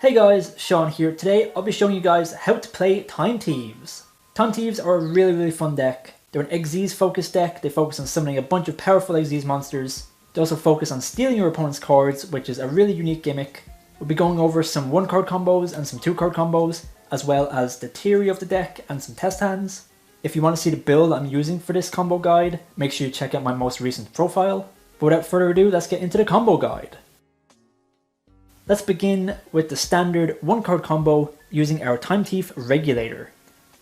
Hey guys, Sean here. Today I'll be showing you guys how to play Time Thieves. Time Thieves are a really fun deck. They're an Xyz focused deck. They focus on summoning a bunch of powerful Xyz monsters. They also focus on stealing your opponent's cards, which is a really unique gimmick. We'll be going over some 1-card combos and some 2-card combos, as well as the theory of the deck and some test hands. If you want to see the build I'm using for this combo guide, make sure you check out my most recent profile. But without further ado, let's get into the combo guide. Let's begin with the standard 1-card combo using our Time Thief Regulator.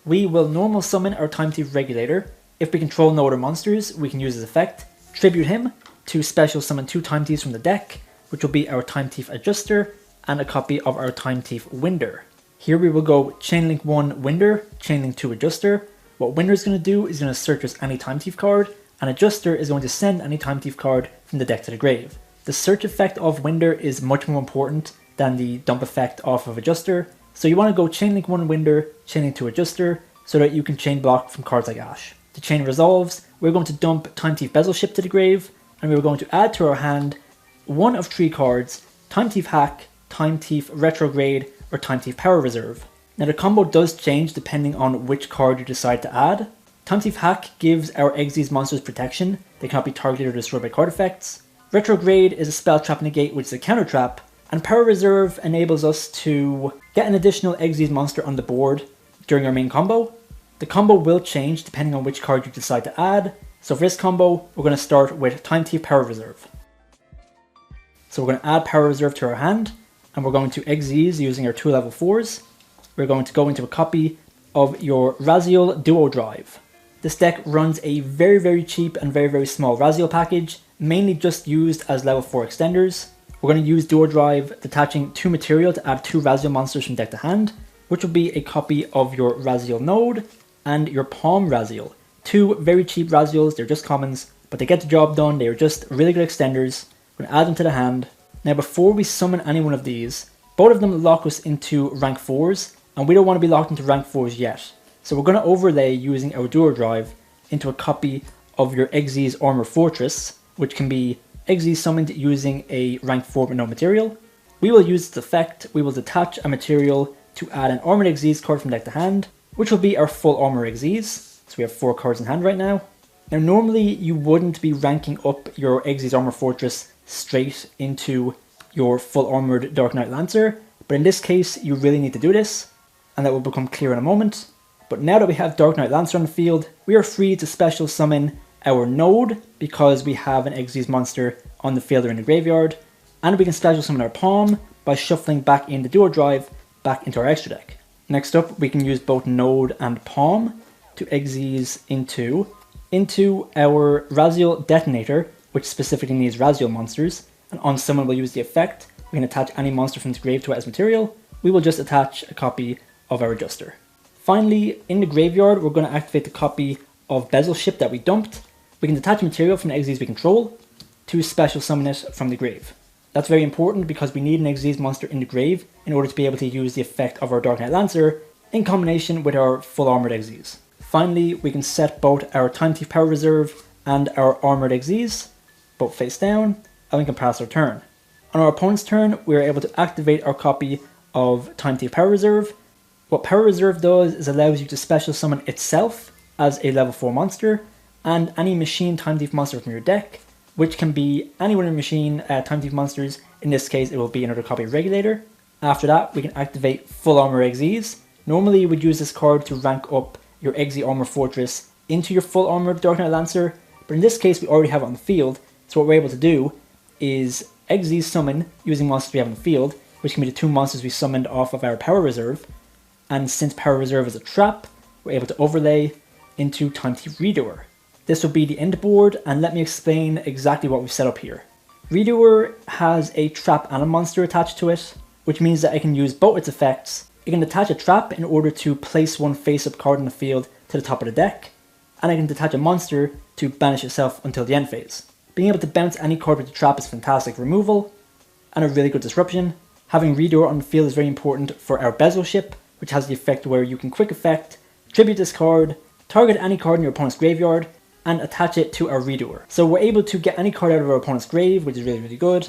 We will normal summon our Time Thief Regulator. If we control no other monsters, we can use his effect, tribute him to special summon 2 Time Thieves from the deck, which will be our Time Thief Adjuster and a copy of our Time Thief Winder. Here we will go Chainlink 1 Winder, Chainlink 2 Adjuster. What Winder is going to do is going to search as any Time Thief card, and Adjuster is going to send any Time Thief card from the deck to the grave. The search effect of Winder is much more important than the dump effect off of Adjuster, so you want to go Chainlink 1 Winder, Chainlink 2 Adjuster, so that you can chain block from cards like Ash. The chain resolves, we're going to dump Time Thief Bezel Ship to the grave, and we're going to add to our hand one of 3 cards, Time Thief Hack, Time Thief Retrograde, or Time Thief Power Reserve. Now the combo does change depending on which card you decide to add. Time Thief Hack gives our Xyz monsters protection, they cannot be targeted or destroyed by card effects. Retrograde is a spell trap negate, which is a counter trap, and Power Reserve enables us to get an additional Xyz monster on the board during our main combo. The combo will change depending on which card you decide to add, so for this combo we're going to start with Time Thief Power Reserve. So we're going to add Power Reserve to our hand, and we're going to Xyz using our 2 level 4s. We're going to go into a copy of your Raziel Duo Drive. This deck runs a very cheap and very small Raziel package, mainly just used as level 4 extenders. We're going to use Duo Drive, detaching 2 material to add 2 Raziel monsters from deck to hand, which will be a copy of your Raziel Node and your Palm Raziel. 2 very cheap Raziels, they're just commons, but they get the job done, they are just really good extenders. We're going to add them to the hand. Now before we summon any one of these, both of them lock us into rank 4s, and we don't want to be locked into rank 4s yet. So we're going to overlay using our Duo Drive into a copy of your Xyz Armor Fortress, which can be Xyz summoned using a rank 4 but no material. We will use its effect, we will detach a material to add an Armored Xyz card from deck to hand, which will be our full Armor Xyz. So we have 4 cards in hand right now. Now normally you wouldn't be ranking up your Xyz Armor Fortress straight into your full armored Dark Knight Lancer, but in this case you really need to do this, and that will become clear in a moment. But now that we have Dark Knight Lancer on the field, we are free to special summon our Node, because we have an Xyz monster on the field or in the graveyard, and we can special summon our Palm by shuffling back in the Duo Drive back into our extra deck. Next up, we can use both Node and Palm to Xyz into our Raziel Detonator, which specifically needs Raziel monsters, and on summon we'll use the effect. We can attach any monster from the grave to it as material. We will just attach a copy of our Adjuster. Finally, in the graveyard, we're going to activate the copy of Bezel Ship that we dumped. We can detach material from the Xyz we control to special summon it from the grave. That's very important because we need an Xyz monster in the grave in order to be able to use the effect of our Dark Knight Lancer in combination with our full armored Xyz. Finally, we can set both our Time Thief Power Reserve and our armored Xyz both face down, and we can pass our turn. On our opponent's turn, we are able to activate our copy of Time Thief Power Reserve. What Power Reserve does is allows you to special summon itself as a level 4 monster, and any machine Time Thief monster from your deck, which can be any one of your machine Time Thief monsters. In this case, it will be another copy of Regulator. After that, we can activate Full Armor Xyz. Normally, you would use this card to rank up your Xyz Armor Fortress into your full armored Dark Knight Lancer, but in this case, we already have it on the field, so what we're able to do is Xyz summon using monsters we have on the field, which can be the 2 monsters we summoned off of our Power Reserve, and since Power Reserve is a trap, we're able to overlay into Time Thief Redoer. This will be the end board, and let me explain exactly what we've set up here. Redoer has a trap and a monster attached to it, which means that I can use both its effects. I can detach a trap in order to place one face-up card on the field to the top of the deck, and I can detach a monster to banish itself until the end phase. Being able to bounce any card with the trap is fantastic removal, and a really good disruption. Having Redoer on the field is very important for our Bezel Ship, which has the effect where you can quick effect, tribute this card, target any card in your opponent's graveyard, and attach it to our Redoer. So we're able to get any card out of our opponent's grave, which is really good.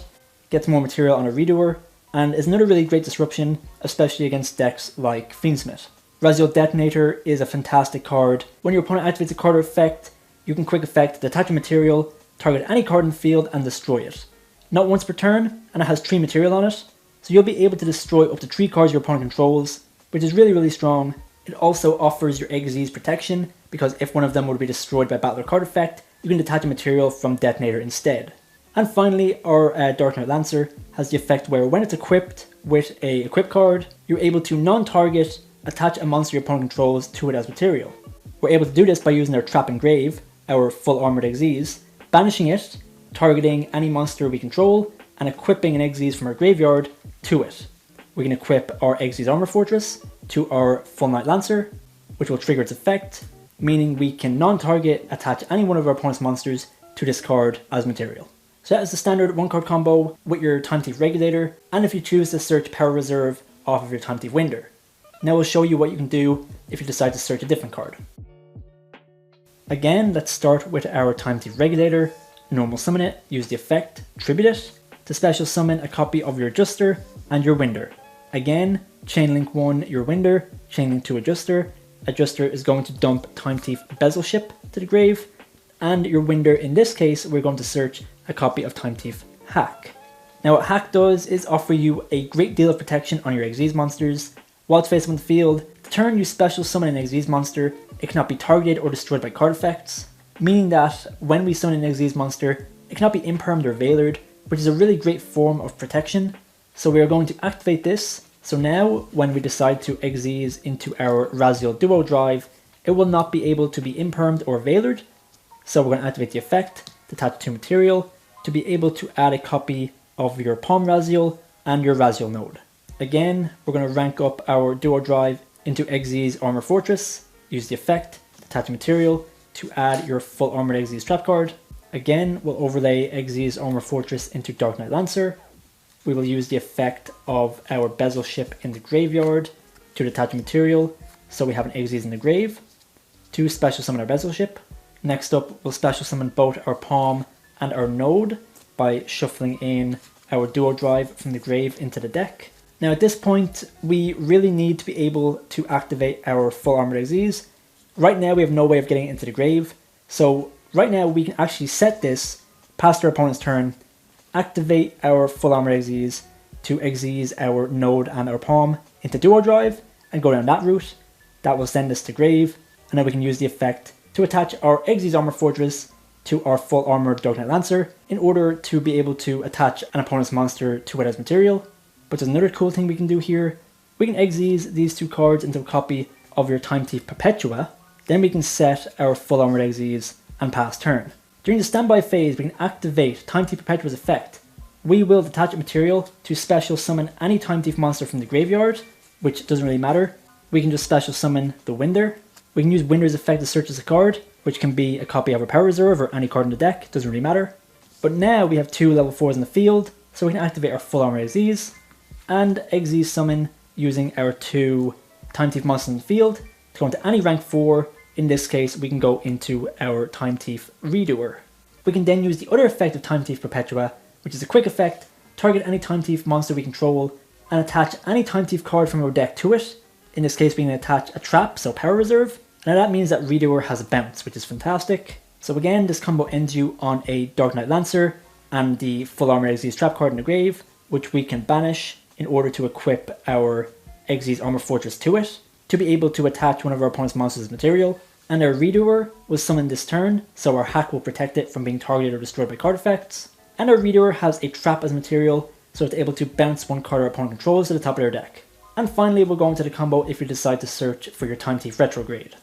Get some more material on our Redoer, and is another really great disruption, especially against decks like Fiendsmith. Raziel Detonator is a fantastic card. When your opponent activates a card or effect, you can quick effect detach a material, target any card in the field, and destroy it. Not once per turn, and it has 3 material on it, so you'll be able to destroy up to 3 cards your opponent controls, which is really strong. It also offers your Xyz protection, because if one of them would be destroyed by battle or card effect, you can detach a material from Detonator instead. And finally, our Dark Knight Lancer has the effect where when it's equipped with a equip card, you're able to non-target attach a monster your opponent controls to it as material. We're able to do this by using our Trap Engrave, our full armored Xyz, banishing it, targeting any monster we control, and equipping an Xyz from our graveyard to it. We can equip our Xyz Armor Fortress to our Full Knight Lancer, which will trigger its effect, meaning we can non-target attach any one of our opponent's monsters to this card as material. So that is the standard 1-card combo with your Time Thief Regulator, and if you choose to search Power Reserve off of your Time Thief Winder. Now we'll show you what you can do if you decide to search a different card. Again, let's start with our Time Thief Regulator. Normal summon it, use the effect, tribute it, to special summon a copy of your Adjuster and your Winder. Again, chain link 1 your Winder, chain link 2 Adjuster. Adjuster is going to dump Time Thief Bezel Ship to the grave, and your Winder, in this case, we're going to search a copy of Time Thief Hack. Now what Hack does is offer you a great deal of protection on your Xyz monsters. While it's face up on the field, the turn you special summon an Xyz monster, it cannot be targeted or destroyed by card effects, meaning that when we summon an Xyz monster, it cannot be impermed or veilered, which is a really great form of protection. So we are going to activate this, so now when we decide to Xyz into our Raziel Duo Drive, it will not be able to be impermed or veilered. So we're going to activate the effect, detach to material, to be able to add a copy of your Palm Raziel and your Raziel node. Again, we're going to rank up our Duo Drive into Xyz Armor Fortress, use the effect, detach material, to add your full armored Xyz trap card. Again, we'll overlay Xyz Armor Fortress into Dark Knight Lancer. We will use the effect of our Bezel Ship in the graveyard to detach material, so we have an Xyz in the grave. To special summon our Bezel Ship. Next up, we'll special summon both our Palm and our Node by shuffling in our Duo Drive from the grave into the deck. Now at this point, we really need to be able to activate our full armored Xyz. Right now we have no way of getting it into the grave, so right now we can actually set this past our opponent's turn, activate our full armored Xyz to Xyz our Node and our Palm into Duo Drive and go down that route. That will send us to grave, and then we can use the effect to attach our Xyz Armor Fortress to our full armored Dark Knight Lancer in order to be able to attach an opponent's monster to it as material. But there's another cool thing we can do here. We can Xyz these 2 cards into a copy of your Time Thief Perpetua, then we can set our full armored Xyz and pass turn. During the standby phase, we can activate Time Thief Perpetua's effect. We will detach a material to special summon any Time Thief monster from the graveyard, which doesn't really matter. We can just special summon the Winder. We can use Winder's effect to search as a card, which can be a copy of our Power Reserve or any card in the deck, doesn't really matter. But now we have 2 level 4s in the field, so we can activate our full armor Xyz and Xyz summon using our 2 Time Thief monsters in the field to go into any rank 4. In this case, we can go into our Time Thief Redoer. We can then use the other effect of Time Thief Perpetua, which is a quick effect, target any Time Thief monster we control, and attach any Time Thief card from our deck to it. In this case, we can attach a trap, so Power Reserve. Now that means that Redoer has a bounce, which is fantastic. So again, this combo ends you on a Dark Knight Lancer and the full armor Xyz trap card in the grave, which we can banish in order to equip our Xyz Armor Fortress to it, to be able to attach one of our opponent's monsters as material. And our Redoer was summoned this turn, so our Hack will protect it from being targeted or destroyed by card effects. And our Redoer has a trap as material, so it's able to bounce 1 card our opponent controls to the top of their deck. And finally, we'll go into the combo if you decide to search for your Time Thief Retrograde.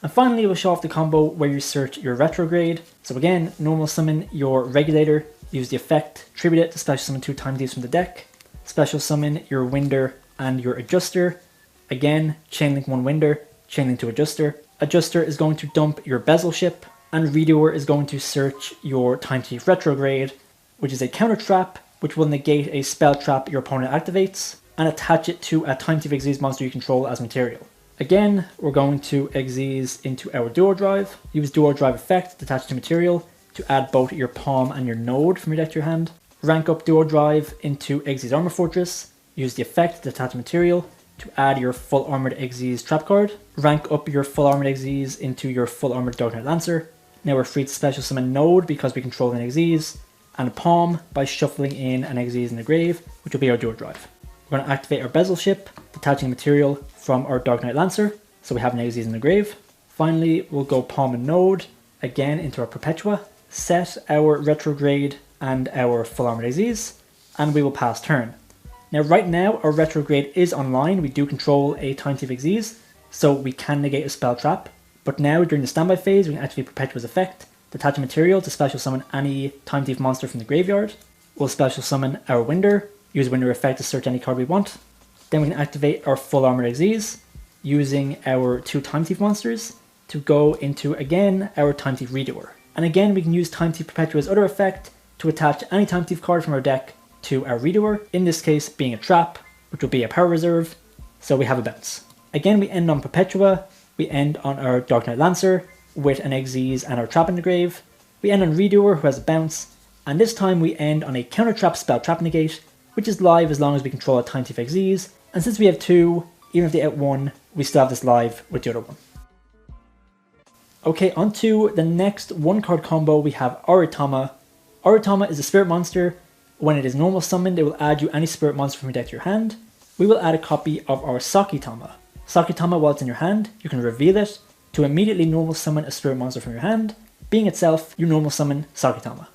And finally, we'll show off the combo where you search your Retrograde. So again, normal summon your Regulator, use the effect, tribute it to special summon 2 Time Thieves from the deck, special summon your Winder and your Adjuster. Again, chain link 1 Winder, chain link 2 Adjuster. Adjuster is going to dump your Bezel Ship, and Redoer is going to search your Time Thief Retrograde, which is a counter trap, which will negate a spell trap your opponent activates, and attach it to a Time Thief Xyz monster you control as material. Again, we're going to Xyz into our Duo Drive, use Duo Drive effect, detach to material, to add both your Palm and your Node from your deck to your hand. rank up Duo Drive into Xyz Armor Fortress, use the effect Detach Material to add your full armored Xyz trap card, rank up your full armored Xyz into your full armored Dark Knight Lancer. Now we're free to special summon Node because we control an Xyz, and Palm by shuffling in an Xyz in the grave, which will be our Duo Drive. We're going to activate our Bezel Ship, detaching material from our Dark Knight Lancer, so we have an Xyz in the grave. Finally, we'll go Palm and Node again into our Perpetua, set our Retrograde and our full armored Xyz, and we will pass turn. Now right now our Retrograde is online, we do control a Time Thief Xyz, so we can negate a spell trap, but now during the standby phase we can activate Perpetua's effect, detach a material to special summon any Time Thief monster from the graveyard. We'll special summon our Winder, use Winder effect to search any card we want. Then we can activate our full armored Xyz, using our 2 Time Thief monsters to go into, again, our Time Thief Redoer. And again, we can use Time Thief Perpetua's other effect to attach any Time Thief card from our deck to our Redoer, in this case being a trap, which will be a power reserve, so we have a bounce. Again, we end on Perpetua, we end on our Dark Knight Lancer with an Xyz and our trap in the grave, we end on Redoer who has a bounce, and this time we end on a counter trap spell trap negate, which is live as long as we control a Time Thief Xyz, and since we have 2, even if they out 1, we still have this live with the other one. Okay, on to the next 1-card combo, we have Aratama. Aratama is a spirit monster. When it is normal summoned, it will add you any spirit monster from your deck to your hand. We will add a copy of our Sakitama. Sakitama, while it's in your hand, you can reveal it to immediately normal summon a spirit monster from your hand. Being itself, you normal summon Sakitama.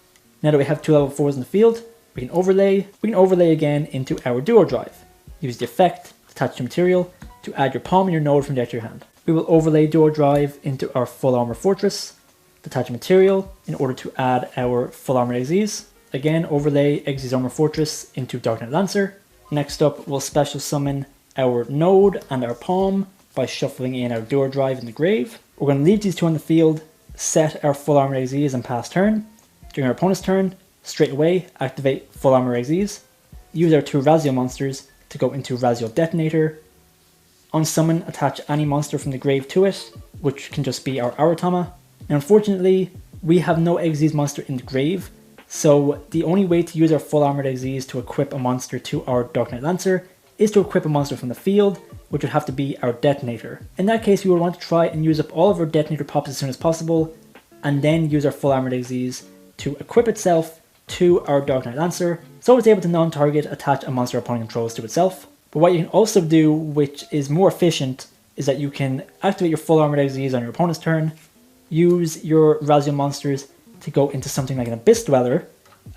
Now that we have 2 level 4s in the field, we can overlay again into our Duo Drive. Use the effect, detach to material, to add your Palm and your Node from deck to your hand. We will overlay Duo Drive into our full armor Fortress, detach material in order to add our full armor Xyz. Again, overlay Xyz Armor Fortress into Dark Knight Lancer. Next up, we'll special summon our Node and our Palm by shuffling in our Duo Drive in the grave. We're going to leave these 2 on the field, set our full armor Xyz and pass turn. During our opponent's turn, straight away activate full armor Xyz. Use our 2 Razio monsters to go into Razio Detonator. On summon, attach any monster from the grave to it, which can just be our Aratama. Now unfortunately, we have no Xyz monster in the grave, so the only way to use our full armored Xyz to equip a monster to our Dark Knight Lancer is to equip a monster from the field, which would have to be our Detonator. In that case, we would want to try and use up all of our Detonator pops as soon as possible, and then use our full armored Xyz to equip itself to our Dark Knight Lancer, so it's able to non-target attach a monster opponent controls to itself. But what you can also do, which is more efficient, is that you can activate your full armored Xyz on your opponent's turn, use your Razio monsters to go into something like an Abyss Dweller,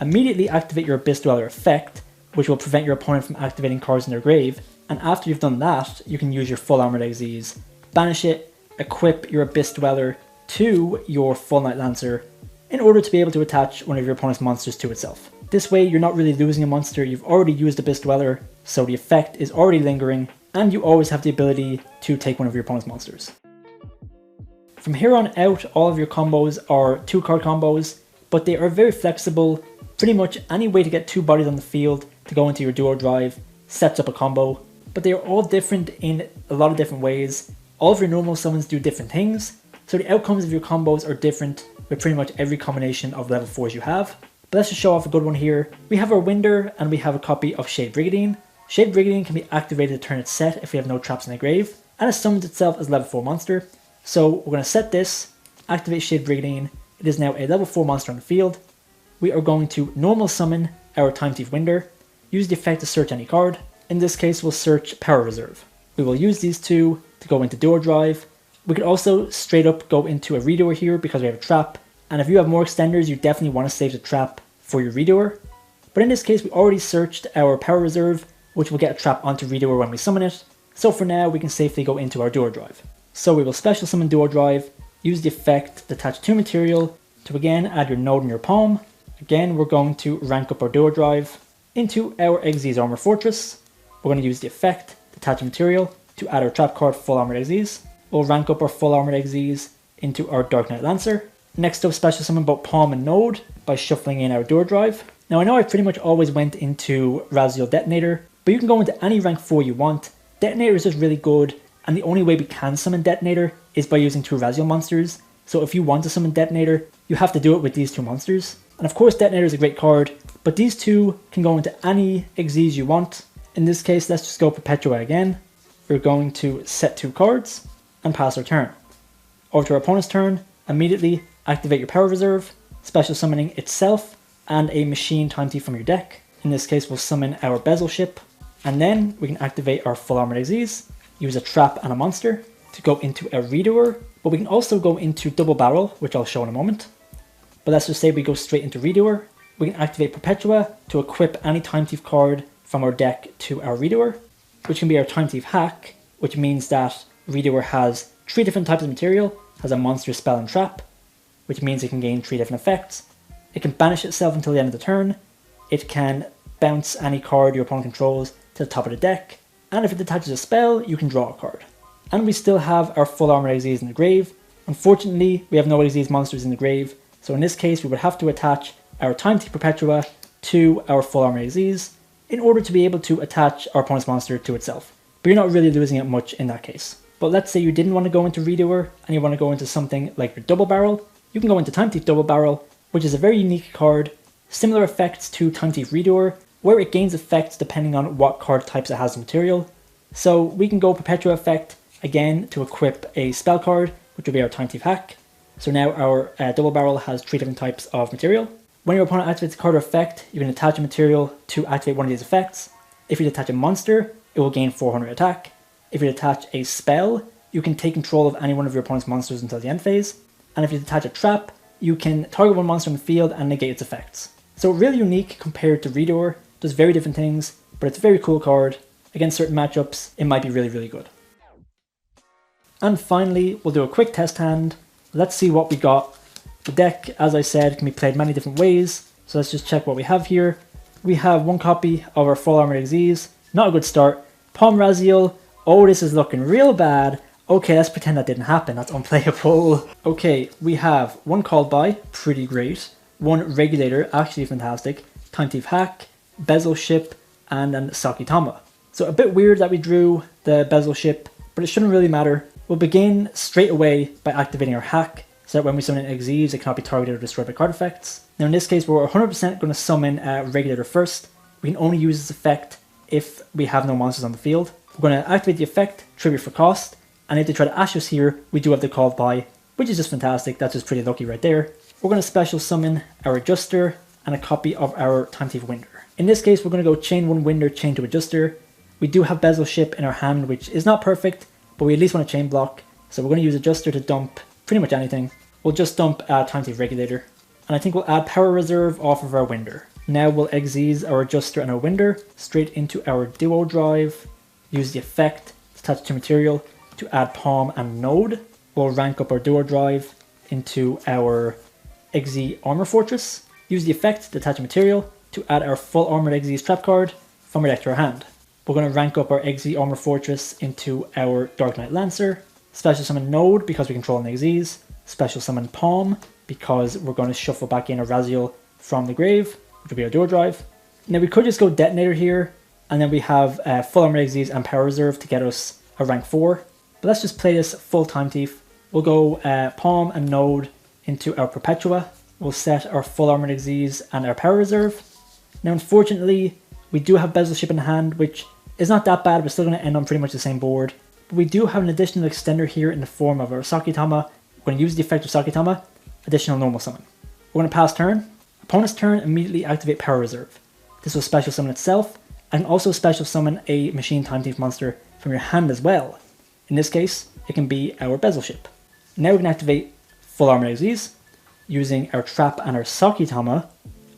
immediately activate your Abyss Dweller effect, which will prevent your opponent from activating cards in their grave, and after you've done that, you can use your full armored Xyz, banish it, equip your Abyss Dweller to your Full Knight Lancer, in order to be able to attach one of your opponent's monsters to itself. This way, you're not really losing a monster, you've already used Abyss Dweller, so the effect is already lingering, and you always have the ability to take one of your opponent's monsters. From here on out, all of your combos are 2-card combos, but they are very flexible. Pretty much any way to get 2 bodies on the field to go into your Duo Drive sets up a combo, but they are all different in a lot of different ways. All of your normal summons do different things, so the outcomes of your combos are different with pretty much every combination of level 4s you have. But let's just show off a good one here. We have our Winder and we have a copy of Shade Brigandine. Shade Brigandine can be activated to turn its set if we have no traps in the grave, and it summons itself as a level 4 monster. So we're going to set this, activate Shade Brigandine. It is now a level 4 monster on the field. We are going to normal summon our Time Thief Winder, use the effect to search any card. In this case, we'll search Power Reserve. We will use these 2 to go into Duo Drive. We could also straight up go into a Redoer here because we have a trap, and if you have more extenders, you definitely want to save the trap for your Redoer. But in this case, we already searched our Power Reserve, which will get a trap onto Redoer when we summon it. So for now, we can safely go into our Duo Drive. So we will special summon Duo Drive, use the effect, detach 2 material, to again add your Node in your Palm. Again, we're going to rank up our Duo Drive into our Xyz Armor Fortress. We're going to use the effect, detach material, to add our trap card Full Armored Xyz. We'll rank up our Full Armored Xyz into our Dark Knight Lancer. Next up, special summon both Palm and Node by shuffling in our Duo Drive. Now I know I pretty much always went into Razio Detonator, but you can go into any rank 4 you want. Detonator is just really good, and the only way we can summon Detonator is by using 2 Razio monsters. So if you want to summon Detonator, you have to do it with these 2 monsters. And of course Detonator is a great card, but these two can go into any Xyz you want. In this case, let's just go Perpetua again. We're going to set 2 cards and pass our turn. Over to our opponent's turn, immediately activate your power reserve, special summoning itself and a machine time thief from your deck. In this case, we'll summon our Bezel Ship, and then we can activate our full armored Xyz, use a trap and a monster to go into a Redoer, but we can also go into Double Barrel, which I'll show in a moment. But let's just say we go straight into Redoer. We can activate Perpetua to equip any Time Thief card from our deck to our Redoer, which can be our Time Thief hack, which means that Redoer has 3 different types of material, has a monster, spell and trap, which means it can gain 3 different effects. It can banish itself until the end of the turn. It can bounce any card your opponent controls to the top of the deck, and if it attaches a spell, you can draw a card. And we still have our full armor Xyz in the grave. Unfortunately, we have no Xyz monsters in the grave, so in this case we would have to attach our Time Thief Perpetua to our full armor Xyz in order to be able to attach our opponent's monster to itself. But you're not really losing it much in that case. But let's say you didn't want to go into Redoer and you want to go into something like your Double Barrel. You can go into Time Thief Double Barrel, which is a very unique card, similar effects to Time Thief Redoer, where it gains effects depending on what card types it has in material. So we can go Perpetua effect again to equip a spell card, which will be our Time Thief hack. So now our Double Barrel has 3 different types of material. When your opponent activates a card or effect, you can attach a material to activate one of these effects. If you attach a monster, it will gain 400 attack. If you attach a spell, you can take control of any one of your opponent's monsters until the end phase. And if you attach a trap, you can target one monster in the field and negate its effects. So really unique compared to Redoer, does very different things, but it's a very cool card. Against certain matchups, it might be really, really good. And finally, we'll do a quick test hand. Let's see what we got. The deck, as I said, can be played many different ways, so let's just check what we have here. We have 1 copy of our full armor Xyz, not a good start. Palm Raziel, oh this is looking real bad. Okay, let's pretend that didn't happen, that's unplayable. Okay, we have 1 Called By, pretty great. 1 Regulator, actually fantastic. Time Thief Hack, Bezel Ship, and an Sakitama. So a bit weird that we drew the Bezel Ship, but it shouldn't really matter. We'll begin straight away by activating our hack, so that when we summon an Xyz, it cannot be targeted or destroyed by card effects. Now in this case, we're 100% going to summon Regulator first. We can only use this effect if we have no monsters on the field. We're going to activate the effect, tribute for cost, and if they try to ash us here, we do have the Called By, which is just fantastic. That's just pretty lucky right there. We're going to special summon our Adjuster and a copy of our Time Thief Winder. In this case, we're going to go chain 1 Winder, chain 2 Adjuster. We do have Bezel Ship in our hand, which is not perfect, but we at least want to chain block. So we're going to use Adjuster to dump pretty much anything. We'll just dump Time Thief Regulator. And I think we'll add Power Reserve off of our Winder. Now we'll Xyz our Adjuster and our Winder straight into our Duo Drive. Use the effect to attach to material to add Palm and Node. We'll rank up our Duo Drive into our Xyz Armor Fortress. Use the effect to attach a material to add our full armored Xyz trap card from our deck to our hand. We're going to rank up our Xyz Armor Fortress into our Dark Knight Lancer. Special summon Node because we control an Xyz. Special summon Palm because we're going to shuffle back in a Raziel from the grave, which will be our Duo Drive. Now we could just go Detonator here, and then we have full armor Xyz and Power Reserve to get us a rank 4. But let's just play this full Time Thief. We'll go Palm and Node into our Perpetua. We'll set our full armored Xyz and our Power Reserve. Now unfortunately, we do have Bezel Ship in hand, which is not that bad, but still going to end on pretty much the same board. But we do have an additional extender here in the form of our Sakitama. We're going to use the effect of Sakitama, additional normal summon. We're going to pass turn. Opponent's turn, immediately activate Power Reserve. This will special summon itself, and also special summon a Machine Time Thief monster from your hand as well. In this case, it can be our Bezel Ship. Now we can activate full armor Xyz, using our Trap and our Sakitama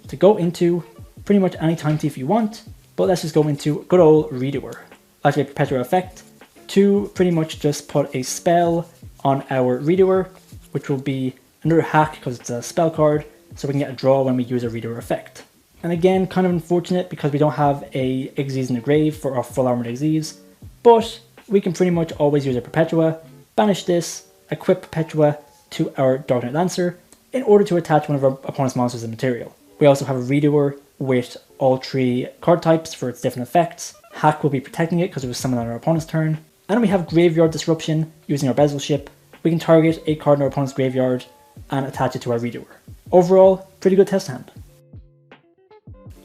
to go into pretty much any Time Thief you want, but let's just go into good old Redoer. Activate Perpetua effect to pretty much just put a spell on our Redoer, which will be another hack because it's a spell card, so we can get a draw when we use a Redoer effect. And again, kind of unfortunate because we don't have a Xyz in the grave for our full armored Xyz, but we can pretty much always use a Perpetua, banish this, equip Perpetua to our Dark Knight Lancer in order to attach one of our opponent's monsters in material. We also have a Redoer with all 3 card types for its different effects. Hack will be protecting it because it was summoned on our opponent's turn. And we have Graveyard Disruption using our Bezel Ship. We can target a card in our opponent's graveyard and attach it to our Redoer. Overall, pretty good test hand.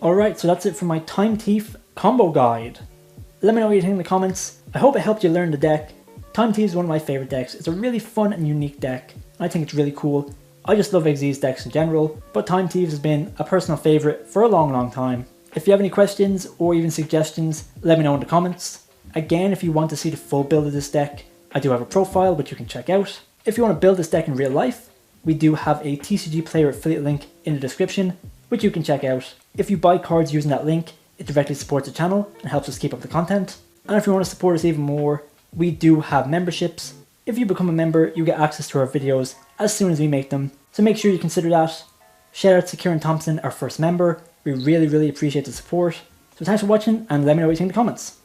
Alright, so that's it for my Time Thief combo guide. Let me know what you think in the comments. I hope it helped you learn the deck. Time Thief is one of my favourite decks. It's a really fun and unique deck, and I think it's really cool. I just love Xyz decks in general, but Time Thieves has been a personal favourite for a long time. If you have any questions or even suggestions, let me know in the comments. Again, if you want to see the full build of this deck, I do have a profile which you can check out. If you want to build this deck in real life, we do have a TCG Player affiliate link in the description, which you can check out. If you buy cards using that link, it directly supports the channel and helps us keep up the content. And if you want to support us even more, we do have memberships. If you become a member, you get access to our videos as soon as we make them, so make sure you consider that. Shout out to Kieran Thompson, our first member. We really appreciate the support. So thanks for watching, and let me know what you think in the comments.